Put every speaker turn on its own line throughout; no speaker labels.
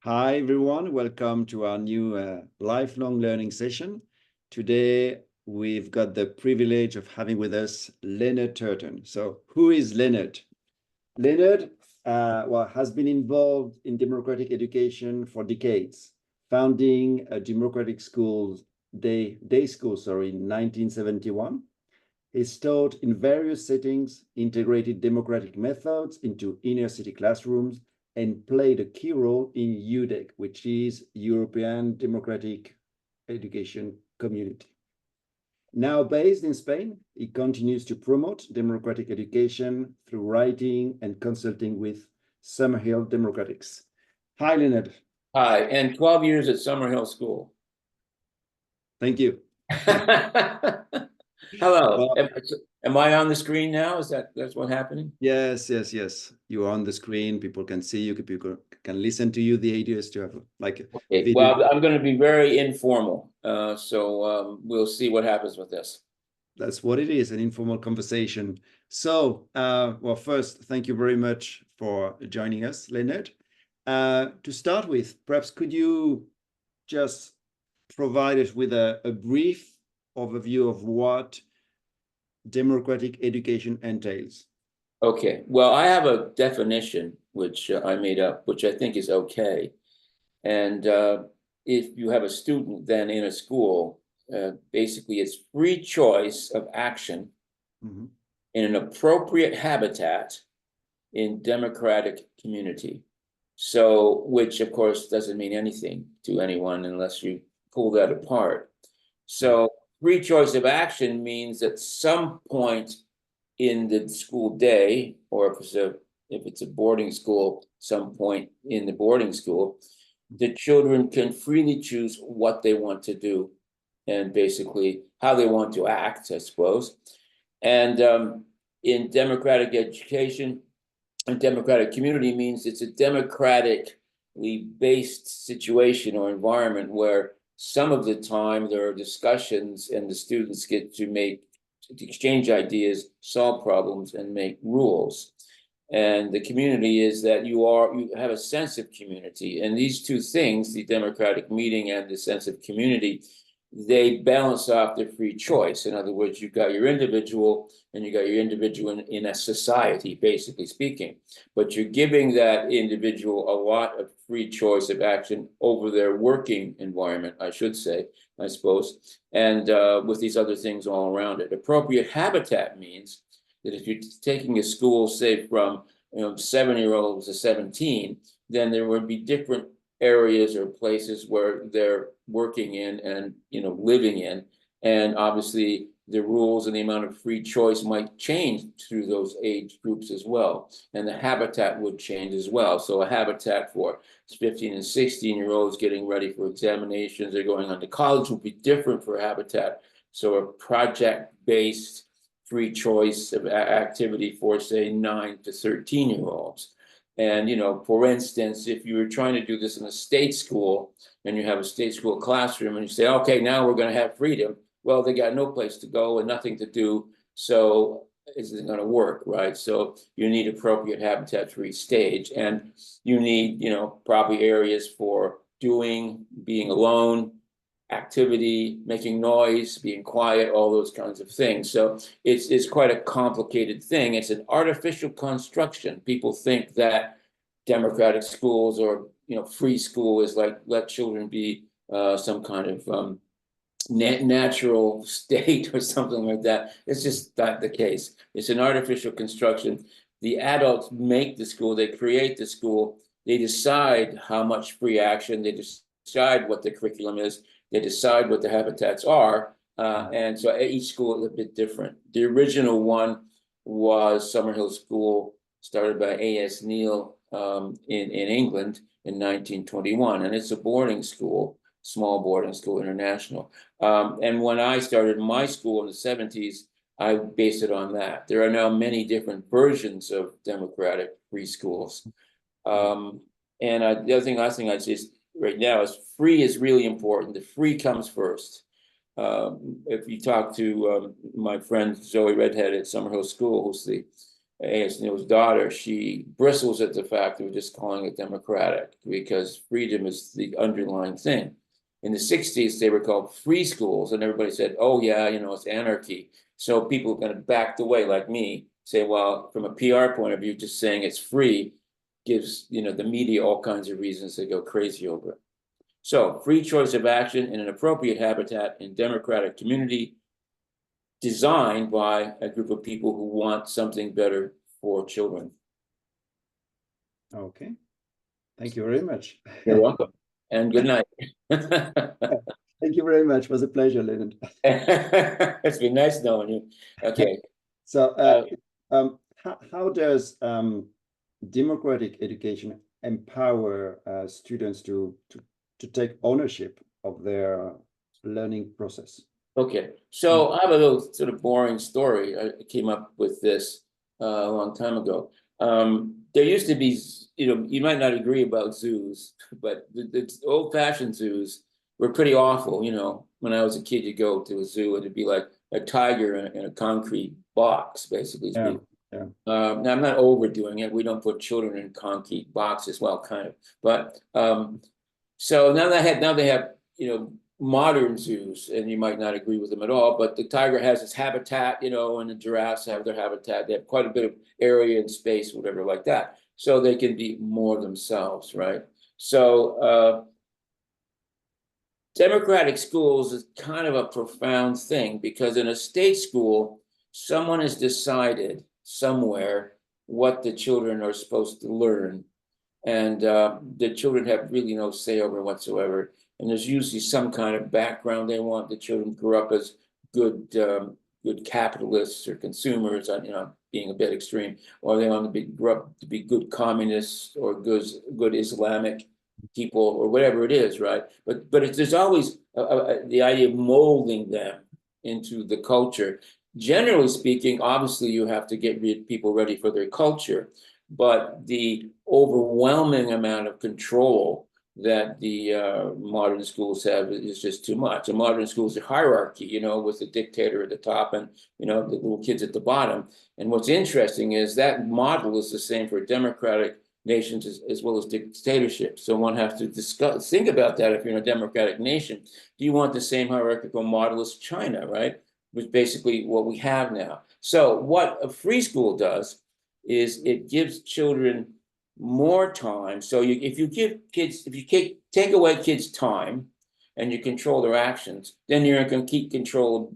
Hi, everyone. Welcome to our new lifelong learning session. Today, we've got the privilege of having with us Leonard Turton. So who is Leonard? Leonard has been involved in democratic education for decades, founding a democratic day school, in 1971. He's taught in various settings, integrated democratic methods into inner city classrooms, and played a key role in UDEC, which is European Democratic Education Community. Now based in Spain, he continues to promote democratic education through writing and consulting with Summerhill Democratics. Hi, Leonard.
Hi, and 12 years at Summerhill School.
Thank you.
Hello. Am I on the screen now? That's what's happening?
Yes. You're on the screen. People can see you. People can listen to you. The idea is to have
Okay. Well, I'm going to be very informal. So we'll see what happens with this.
That's what it is, an informal conversation. So, first, thank you very much for joining us, Leonard. To start with, perhaps could you just provide us with a brief overview of what democratic education entails?
Okay. Well, I have a definition which I made up, which I think is okay. And if you have a student then in a school, basically it's free choice of action in an appropriate habitat in democratic community. So, which of course doesn't mean anything to anyone unless you pull that apart. So free choice of action means at some point in the school day, or if it's a boarding school, some point in the boarding school, the children can freely choose what they want to do and basically how they want to act, I suppose. And in democratic education, and democratic community means it's a democratically based situation or environment where some of the time there are discussions and the students get to exchange ideas, solve problems, and make rules. And the community is that you have a sense of community. And these two things, the democratic meeting and the sense of community, they balance off the free choice. In other words, you've got your individual and you got your individual in a society, basically speaking. But you're giving that individual a lot of free choice of action over their working environment, I should say, I suppose, and with these other things all around it. Appropriate habitat means that if you're taking a school, say from 7-year-olds to 17, then there would be different areas or places where they're working in and living in, and obviously the rules and the amount of free choice might change through those age groups as well, and the habitat would change as well. So a habitat for 15 and 16-year-olds getting ready for examinations, they're going on to college, will be different for habitat. So a project-based free choice of activity for, say, 9 to 13-year-olds. And, for instance, if you were trying to do this in a state school and you have a state school classroom and you say, okay, now we're going to have freedom. Well, they got no place to go and nothing to do. So it isn't going to work, right? So you need appropriate habitat for each stage. And you need, probably areas for being alone, activity, making noise, being quiet, all those kinds of things. So it's quite a complicated thing. It's an artificial construction. People think that democratic schools or free school is like let children be some kind of natural state or something like that. It's just not the case. It's an artificial construction. The adults make the school, they create the school, they decide how much free action, they decide what the curriculum is, they decide what the habitats are, and so each school is a bit different. The original one was Summerhill School, started by A.S. Neal in England in 1921, and it's a boarding school, small boarding school, international. And when I started my school in the 70s, I based it on that. There are now many different versions of democratic free schools. And last thing I'd say is, right now is free is really important. The free comes first. If you talk to my friend Zoe Redhead at Summerhill School, who's the his daughter, she bristles at the fact that we're just calling it democratic because freedom is the underlying thing. In the 60s, they were called free schools, and everybody said, oh, yeah, it's anarchy. So people kind of backed away, like me, say, well, from a PR point of view, just saying it's free gives, the media all kinds of reasons to go crazy over it. So free choice of action in an appropriate habitat in democratic community designed by a group of people who want something better for children.
Okay. Thank you very much.
You're welcome. And good night.
Thank you very much. It was a pleasure, Leonard.
It's been nice knowing you. Okay.
So how does democratic education empower students to take ownership of their learning process?
Okay, so I have a little sort of boring story. I came up with this a long time ago. There used to be, you might not agree about zoos, but the old-fashioned zoos were pretty awful. When I was a kid, you go to a zoo, it'd be like a tiger in a concrete box, basically speaking.
Yeah.
Now, I'm not overdoing it. We don't put children in concrete boxes, well, kind of. But so now they have, modern zoos, and you might not agree with them at all, but the tiger has its habitat, and the giraffes have their habitat. They have quite a bit of area and space, whatever like that. So they can be more themselves, right? So democratic schools is kind of a profound thing because in a state school, someone has decided somewhere what the children are supposed to learn. And the children have really no say over whatsoever. And there's usually some kind of background they want. The children grew up as good capitalists or consumers, being a bit extreme, or they want to grow up to be good communists or good Islamic people or whatever it is, right? But there's always the idea of molding them into the culture. Generally speaking, obviously, you have to get people ready for their culture, but the overwhelming amount of control that the modern schools have is just too much. A modern school is a hierarchy, with the dictator at the top and, the little kids at the bottom. And what's interesting is that model is the same for democratic nations as well as dictatorships. So one has to think about that if you're in a democratic nation. Do you want the same hierarchical model as China, right? Which is basically what we have now. So what a free school does is it gives children more time. So if you take away kids' time and you control their actions, then you're in complete control of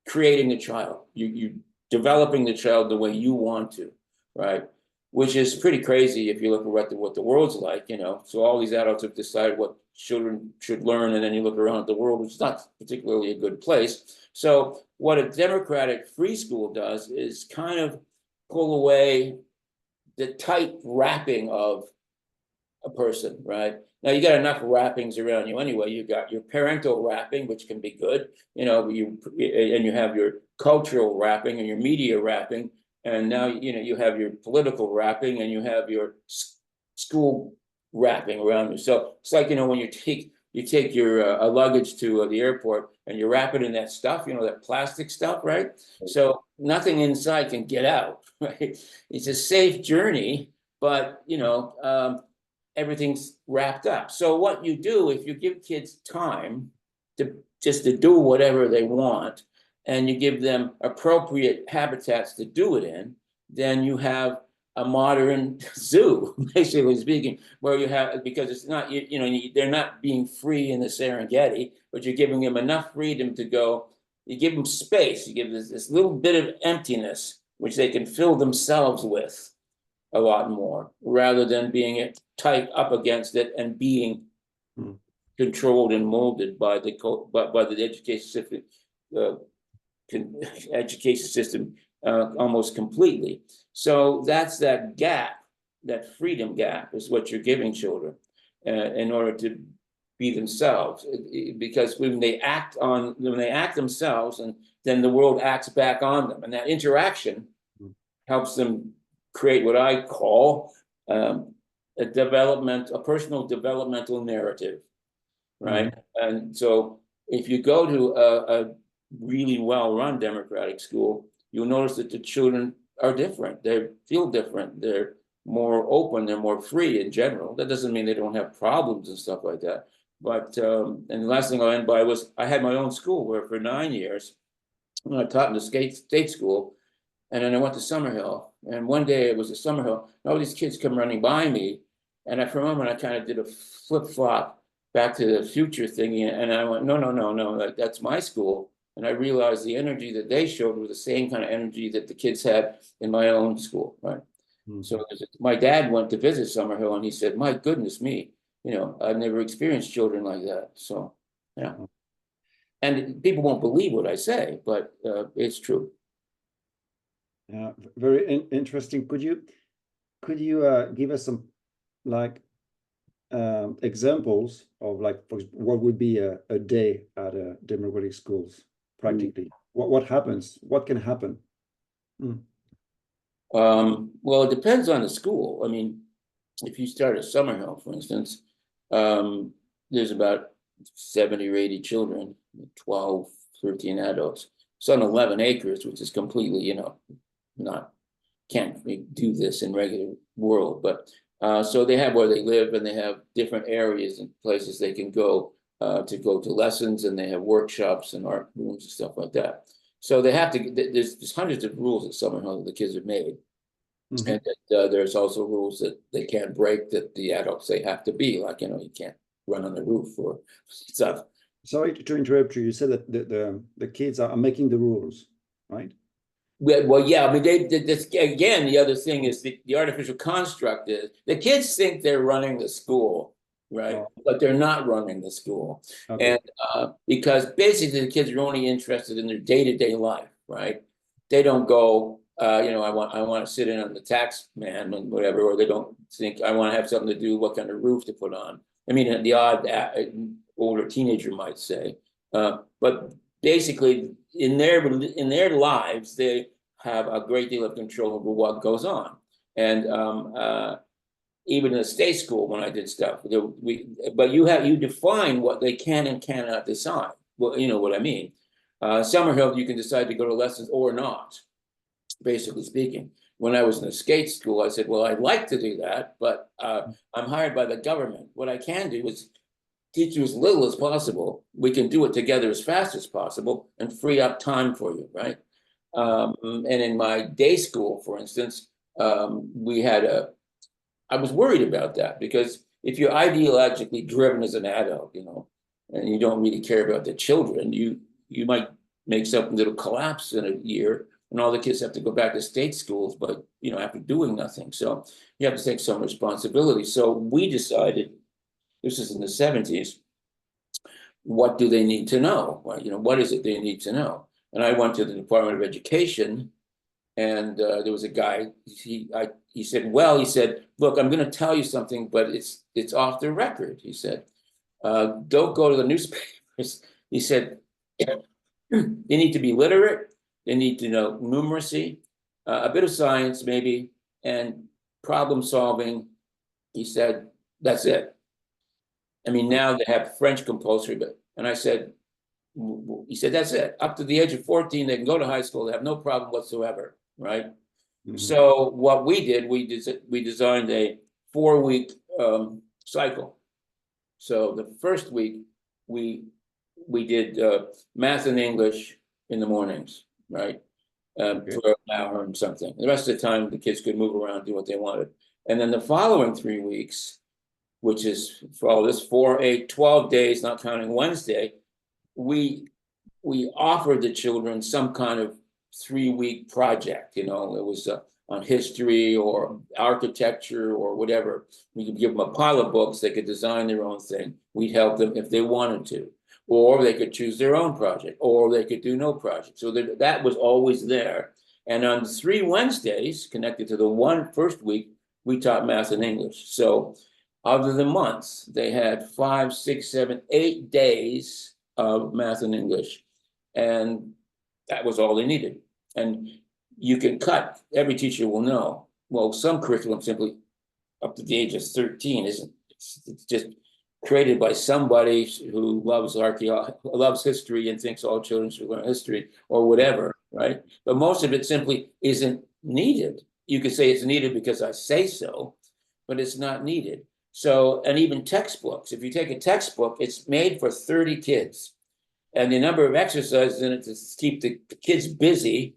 creating the child. You developing the child the way you want to, right? Which is pretty crazy if you look at what the world's like, So all these adults have decided what children should learn, and then you look around at the world, which is not particularly a good place. So what a democratic free school does is kind of pull away the tight wrapping of a person, right? Now you got enough wrappings around you anyway. You got your parental wrapping, which can be good, and you have your cultural wrapping and your media wrapping, and now you have your political wrapping and you have your school wrapping around you. So it's like when you take your luggage to the airport and you wrap it in that stuff, that plastic stuff, right? So nothing inside can get out, right? It's a safe journey, but everything's wrapped up. So what you do, if you give kids time to do whatever they want, and you give them appropriate habitats to do it in, then you have a modern zoo, basically speaking, where you have, because it's not, they're not being free in the Serengeti, but you're giving them enough freedom to go. You give them space, you give this little bit of emptiness, which they can fill themselves with a lot more, rather than being tight up against it and being controlled and molded by the education system almost completely. So that's that gap, that freedom gap is what you're giving children in order to be themselves. Because when they act themselves, and then the world acts back on them, and that interaction helps them create what I call a personal developmental narrative, right? And so if you go to a really well-run democratic school, you'll notice that the children are different. They feel different. They're more open. They're more free in general. That doesn't mean they don't have problems and stuff like that. But and the last thing I'll end by was I had my own school where for 9 years I taught in the state school, and then I went to Summerhill. And one day it was a Summerhill, and all these kids come running by me, and for a moment I kind of did a flip flop back to the future thing, and I went, no, that's my school. And I realized the energy that they showed was the same kind of energy that the kids had in my own school, right? Mm-hmm. So my dad went to visit Summerhill, and he said, "My goodness me, I've never experienced children like that." So, yeah. And people won't believe what I say, but it's true.
Yeah, very interesting. Could you give us some examples of what would be a day at a democratic schools practically? What happens? What can happen?
Well, it depends on the school. I mean, if you start at Summerhill, for instance, there's about 70 or 80 children, 12, 13 adults. It's on 11 acres, which is completely, can't do this in regular world. But so they have where they live, and they have different areas and places they can go to lessons, and they have workshops and art rooms and stuff like that. So they have to, there's hundreds of rules at Summerhill that the kids have made. Mm-hmm. And there's also rules that they can't break, that the adults say have to be, like, you can't run on the roof or stuff.
Sorry to interrupt you. You said that the kids are making the rules, right?
Well, yeah. I mean, this, again, the other thing is the artificial construct is the kids think they're running the school, right? Oh. But they're not running the school. Okay. And because basically the kids are only interested in their day-to-day life, right? They don't go, I want to sit in on the tax man and whatever, or they don't think I want to have something to do, what kind of roof to put on. I mean, the odd older teenager might say, but basically in their lives, they have a great deal of control over what goes on. And even in the state school, when I did stuff, but you define what they can and cannot decide. Well, you know what I mean. Summerhill, you can decide to go to lessons or not, basically speaking. When I was in the skate school, I said, well, I'd like to do that, but I'm hired by the government. What I can do is teach you as little as possible. We can do it together as fast as possible and free up time for you, right? And in my day school, for instance, I was worried about that, because if you're ideologically driven as an adult, and you don't really care about the children, you might make something that'll collapse in a year, and all the kids have to go back to state schools, but after doing nothing. So you have to take some responsibility. So we decided, this is in the 70s, what do they need to know? What is it they need to know? And I went to the Department of Education, and there was a guy. He said, look, I'm going to tell you something, but it's off the record. He said, don't go to the newspapers. He said, they need to be literate. They need to know numeracy, a bit of science maybe, and problem solving. He said, that's it. I mean, now they have French compulsory, and he said, that's it. Up to the age of 14, they can go to high school. They have no problem whatsoever, right? Mm-hmm. So what we did, we designed a 4-week cycle. So the first week, we did math and English in the mornings, right? Okay. For an hour and something. The rest of the time, the kids could move around, do what they wanted. And then the following 3 weeks, which is for all this 4, 8, 12 days, not counting Wednesday, we offered the children some kind of 3-week project. It was on history or architecture or whatever. We could give them a pile of books. They could design their own thing. We'd help them if they wanted to, or they could choose their own project, or they could do no project. So that was always there. And on 3 Wednesdays, connected to the first week, we taught math and English. So out of the months, they had 5, 6, 7, 8 days of math and English. And that was all they needed. And you can cut, every teacher will know, well, some curriculum simply up to the age of 13 isn't, it's just created by somebody who loves history and thinks all children should learn history or whatever, right? But most of it simply isn't needed. You could say it's needed because I say so, but it's not needed. So, and even textbooks, if you take a textbook, it's made for 30 kids. And the number of exercises in it to keep the kids busy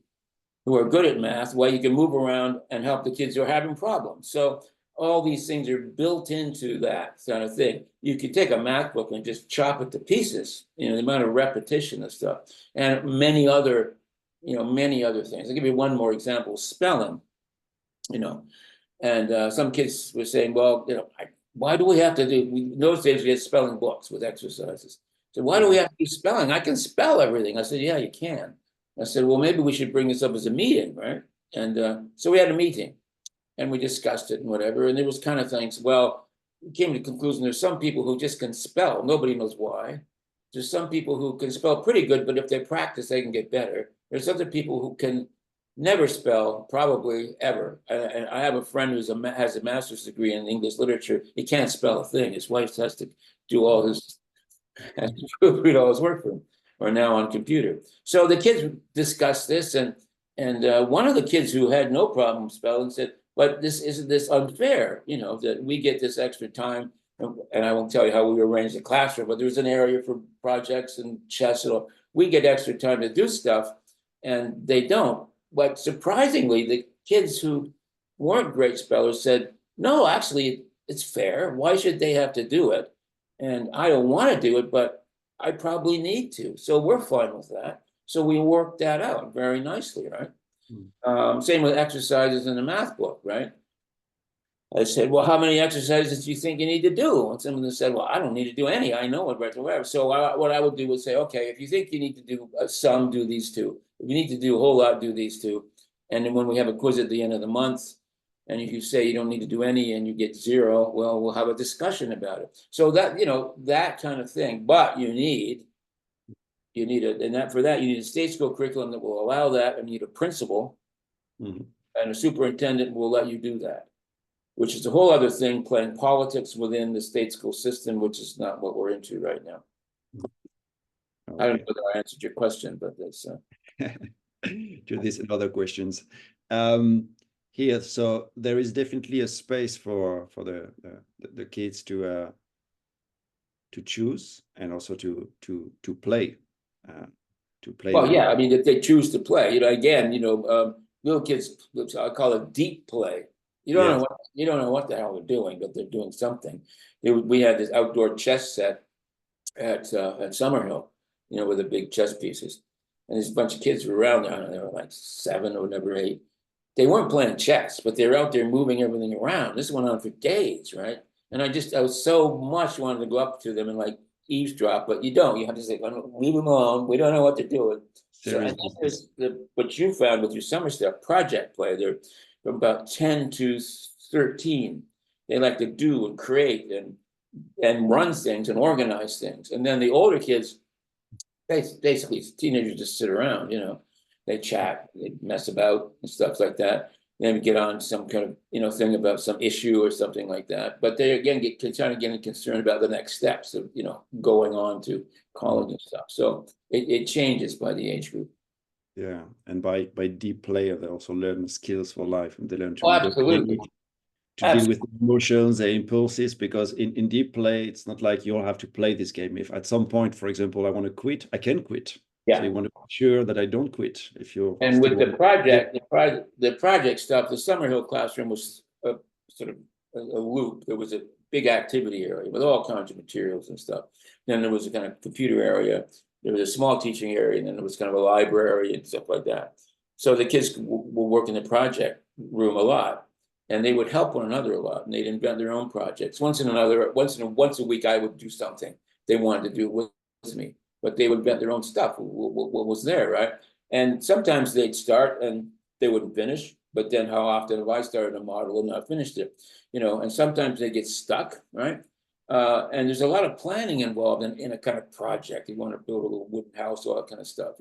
who are good at math, while you can move around and help the kids who are having problems. So all these things are built into that kind of thing. You could take a math book and just chop it to pieces, the amount of repetition and stuff, and many other things. I'll give you one more example, spelling, and some kids were saying, well, why do we have to do, in those days we had spelling books with exercises. So why do we have to do spelling? I can spell everything. I said, yeah, you can. I said, well, maybe we should bring this up as a meeting, right? And so we had a meeting and we discussed it and whatever. And there was kind of things, well, we came to the conclusion there's some people who just can spell. Nobody knows why. There's some people who can spell pretty good, but if they practice, they can get better. There's other people who can never spell, probably ever. And I have a friend who has a master's degree in English literature. He can't spell a thing. His wife has to do all his, has to read all his work for him, or now on computer. So the kids discussed this, and one of the kids who had no problem spelling said, but isn't this unfair, that we get this extra time, and I won't tell you how we arrange the classroom, but there's an area for projects and chess, and all. We get extra time to do stuff, and they don't. But surprisingly, the kids who weren't great spellers said, no, actually, it's fair. Why should they have to do it? And I don't want to do it, but I probably need to. So we're fine with that. So we worked that out very nicely, right? Same with exercises in the math book, right? I said, well, how many exercises do you think you need to do? And someone said, well, I don't need to do any. I know it right away. So what I would do was say, okay, if you think you need to do some, do these two. If you need to do a whole lot, do these two. And then when we have a quiz at the end of the month, and if you say you don't need to do any and you get 0, well, we'll have a discussion about it. So that, that kind of thing. But you need for that, you need a state school curriculum that will allow that, and you need a principal and a superintendent will let you do that, which is a whole other thing, playing politics within the state school system, which is not what we're into right now. Okay. I don't know whether I answered your question, but that's
to this and other questions. Here, so there is definitely a space for the kids to choose, and also to play.
Well, yeah, I mean, if they choose to play, again, little kids, I call it deep play. You don't know what the hell they're doing, but they're doing something. We had this outdoor chess set at Summerhill, with the big chess pieces, and there's a bunch of kids were around there. They were like 7 or whatever, 8. They weren't playing chess, but they were out there moving everything around. This went on for days, right? And I was so much wanted to go up to them and like eavesdrop, but you don't. You have to say, leave them alone. We don't know what they're doing. So, and there's what you found with your summer stuff, project play. They're from about 10 to 13. They like to do and create and run things and organize things. And then the older kids, basically teenagers, just sit around, they chat, they mess about and stuff like that. Then we get on some kind of, thing about some issue or something like that. But they again trying to get concerned about the next steps of, going on to college and stuff. So it changes by the age group.
Yeah, and by deep play, they also learn skills for life, and they learn to
absolutely.
Deal with emotions and impulses, because in deep play, it's not like you all have to play this game. If at some point, for example, I want to quit, I can quit.
Yeah.
So you want to make sure that I don't quit.
And with the project stuff, the Summerhill classroom was sort of a loop. There was a big activity area with all kinds of materials and stuff. Then there was a kind of computer area. There was a small teaching area, and then there was kind of a library and stuff like that. So the kids will work in the project room a lot, and they would help one another a lot, and they'd invent their own projects. Once a week, I would do something they wanted to do with me, but they would invent their own stuff. What was there, right? And sometimes they'd start and they wouldn't finish, but then how often have I started a model and not finished it? And sometimes they get stuck, right? And there's a lot of planning involved in a kind of project. You want to build a little wooden house, all that kind of stuff,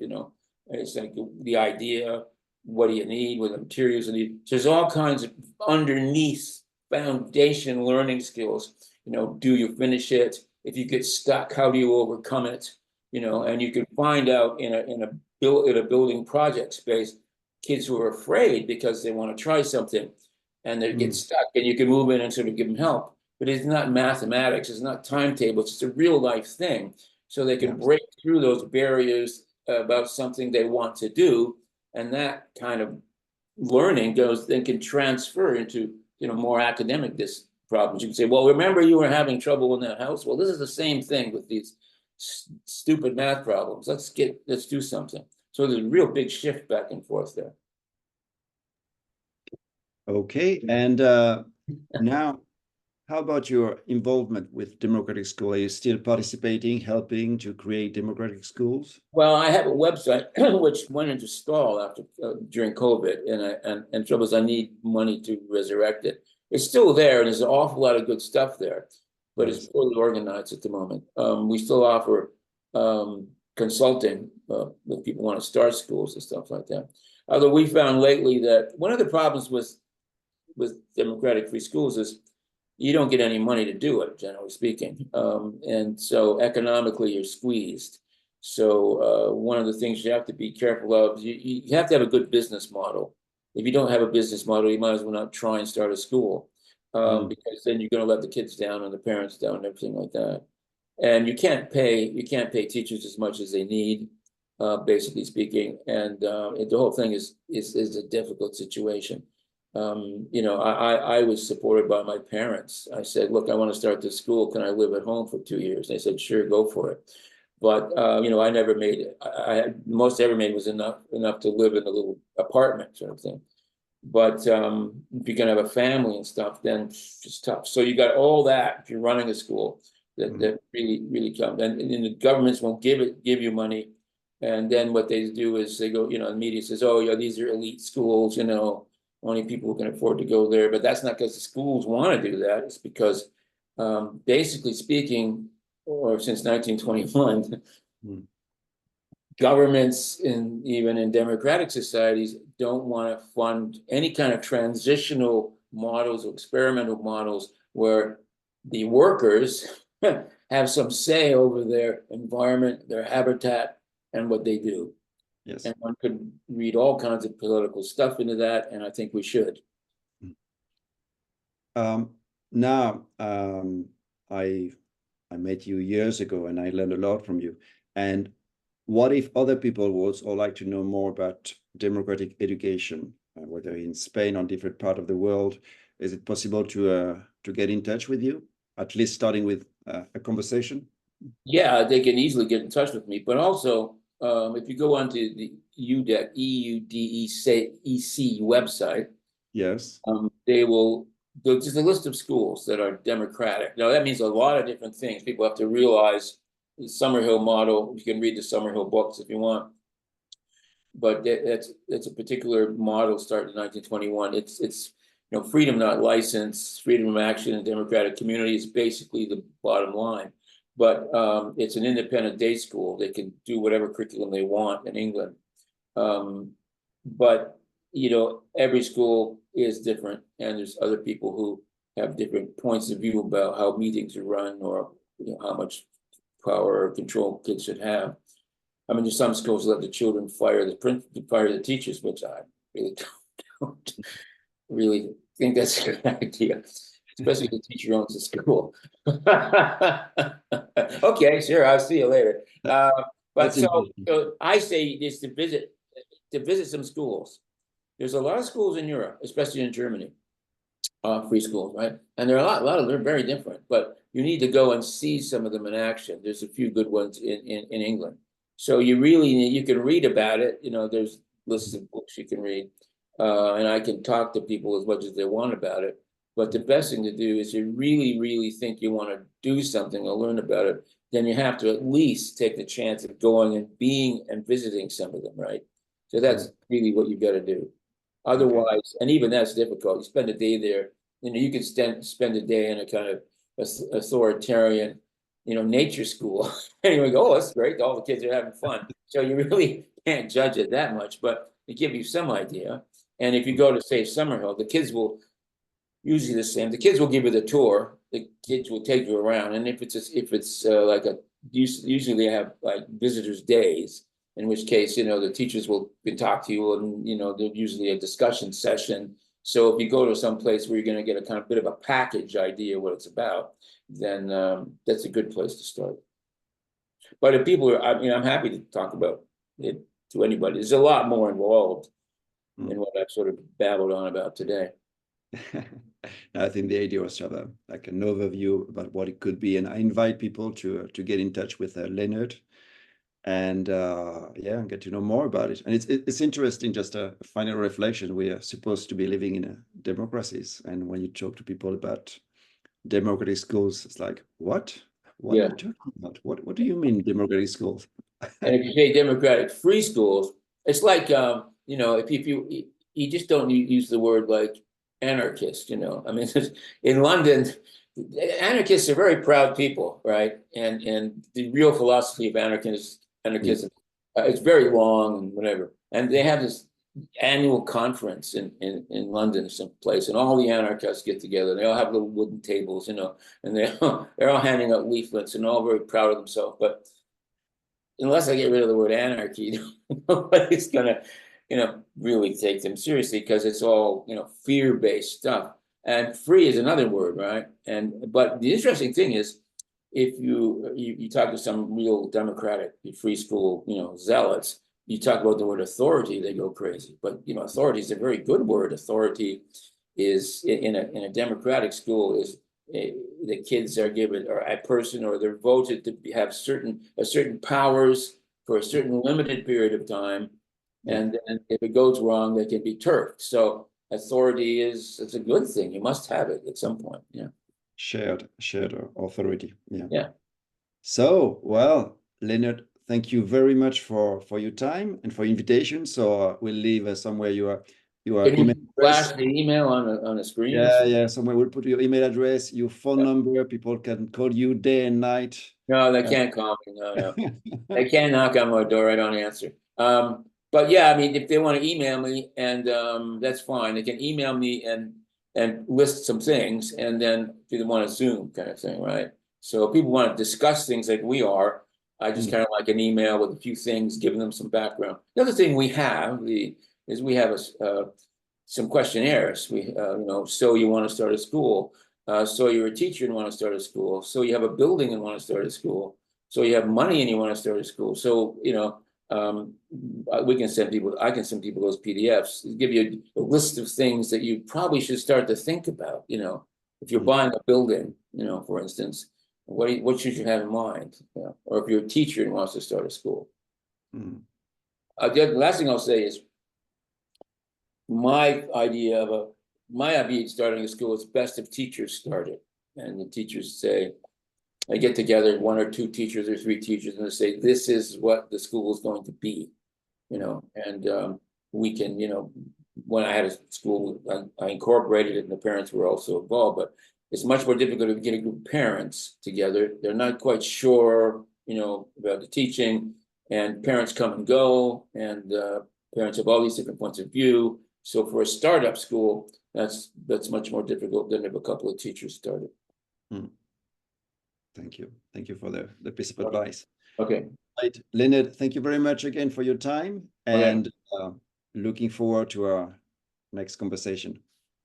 It's like the idea, what do you need, what the materials you need. So there's all kinds of underneath foundation learning skills. Do you finish it? If you get stuck, how do you overcome it? And you can find out in a building project space kids who are afraid because they want to try something and they get stuck, and you can move in and sort of give them help. But it's not mathematics, it's not timetables, it's a real life thing. So they can break through those barriers about something they want to do. And that kind of learning then can transfer into, more academic problems. You can say, well, remember you were having trouble in that house? Well, this is the same thing with these stupid math problems. Let's do something. So there's a real big shift back and forth there.
Okay, and now, how about your involvement with democratic school? Are you still participating, helping to create democratic schools?
Well, I have a website which went into stall after during COVID, and trouble is I need money to resurrect it. It's still there, and there's an awful lot of good stuff there, but it's poorly organized at the moment. We still offer consulting if people want to start schools and stuff like that. Although we found lately that one of the problems with democratic free schools is you don't get any money to do it, generally speaking. And so economically, you're squeezed. So one of the things you have to be careful of, you have to have a good business model. If you don't have a business model, you might as well not try and start a school, because then you're going to let the kids down and the parents down and everything like that. And you can't pay teachers as much as they need, basically speaking. And the whole thing is a difficult situation. I was supported by my parents. I said, look, I want to start this school. Can I live at home for 2 years? They said, sure, go for it. But, I never made it. Most I ever made was enough to live in a little apartment sort of thing. But if you're going to have a family and stuff, then it's just tough. So you got all that if you're running a school that really, really comes. And the governments won't give you money. And then what they do is they go, the media says, oh, yeah, these are elite schools, only people who can afford to go there. But that's not because the schools want to do that. It's because, basically speaking, or since 1921, governments even in democratic societies don't want to fund any kind of transitional models or experimental models where the workers have some say over their environment, their habitat, and what they do.
Yes.
And one could read all kinds of political stuff into that, and I think we should.
Now, I met you years ago, and I learned a lot from you. And what if other people would also like to know more about democratic education, whether in Spain or different part of the world? Is it possible to get in touch with you, at least starting with a conversation?
Yeah, they can easily get in touch with me. But also, if you go onto the EUDEC, EUDEC website,
yes,
there's a list of schools that are democratic. Now, that means a lot of different things. People have to realize the Summerhill model. You can read the Summerhill books if you want. But it's a particular model started in 1921. It's freedom, not license, freedom of action in democratic community is basically the bottom line. But it's an independent day school. They can do whatever curriculum they want in England. But every school is different, and there's other people who have different points of view about how meetings are run, or how much power or control kids should have. I mean, there's some schools let the children fire the teachers, which I really don't really think that's a good idea, especially if the teacher owns the school. Okay, sure, I'll see you later. But so I say is to visit some schools. There's a lot of schools in Europe, especially in Germany, free schools, right? And there are a lot of they're very different, but you need to go and see some of them in action. There's a few good ones in England. So you can read about it. There's lists of books you can read, and I can talk to people as much as they want about it. But the best thing to do is you really, really think you want to do something or learn about it, then you have to at least take the chance of going and being and visiting some of them, right? So that's really what you've got to do. Otherwise, and even that's difficult. You spend a day there, you can spend a day in a kind of authoritarian, nature school. And you go, oh, that's great. All the kids are having fun. So you really can't judge it that much, but they give you some idea. And if you go to, say, Summerhill, the kids will usually the same. The kids will give you the tour. The kids will take you around. And if it's usually they have like visitors days. in which case, the teachers can talk to you, and, there's usually a discussion session. So if you go to some place where you're going to get a kind of bit of a package idea what it's about, then that's a good place to start. But if people I'm happy to talk about it to anybody. There's a lot more involved in what I've sort of babbled on about today.
I think the idea was to have like an overview about what it could be, and I invite people to get in touch with Leonard, and get to know more about it. And it's interesting. Just a final reflection: we are supposed to be living in democracies, and when you talk to people about democratic schools, it's like, what are you talking about? What do you mean democratic schools?
And if you say democratic free schools, it's like if you just don't use the word like anarchist. I mean, in London, anarchists are very proud people, right? And the real philosophy of anarchism it's very long and whatever. And they have this annual conference in London someplace, and all the anarchists get together. They all have little wooden tables, and they're all handing out leaflets and all very proud of themselves. But unless I get rid of the word anarchy, nobody's gonna really take them seriously, because it's all fear-based stuff. And free is another word, right? But the interesting thing is, if you talk to some real democratic free school zealots, you talk about the word authority, they go crazy. But authority is a very good word. Authority is in a democratic school is the kids are given, or a person, or they're voted to have certain powers for a certain limited period of time, and then if it goes wrong, they can be turfed. So authority it's a good thing. You must have it at some point. Yeah.
Shared authority.
Yeah.
So, well, Leonard, thank you very much for your time and for your invitation. So we'll leave somewhere your email
flash
address.
the email on the screen.
Yeah. Somewhere we'll put your email address, your phone number. People can call you day and night.
No, they can't call me. No. They can't knock on my door. I don't answer. But yeah, I mean, if they want to email me, and that's fine. They can email me and list some things, and then if they want to Zoom kind of thing, right? So if people want to discuss things like we are, I just kind of like an email with a few things, giving them some background. Another thing we have is we have some questionnaires. We so you want to start a school, so you're a teacher and want to start a school, so you have a building and want to start a school, so you have money and you want to start a school. So we can send people. I can send people those PDFs. Give you a list of things that you probably should start to think about. If you're buying a building, for instance, what should you have in mind? Or if you're a teacher and wants to start a school. The last thing I'll say is my idea of starting a school is best if teachers start it, and the teachers say. I get together, one or two teachers or three teachers, and they say, this is what the school is going to be, and we can, when I had a school, I incorporated it, and the parents were also involved, but it's much more difficult to get a group of parents together. They're not quite sure, about the teaching, and parents come and go, and parents have all these different points of view. So for a startup school, that's much more difficult than if a couple of teachers started.
Thank you for the piece of advice.
Okay.
Right, Leonard, thank you very much again for your time, and looking forward to our next conversation.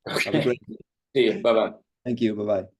Okay.
Have a great day.
See you. Bye-bye.
Thank you. Bye-bye.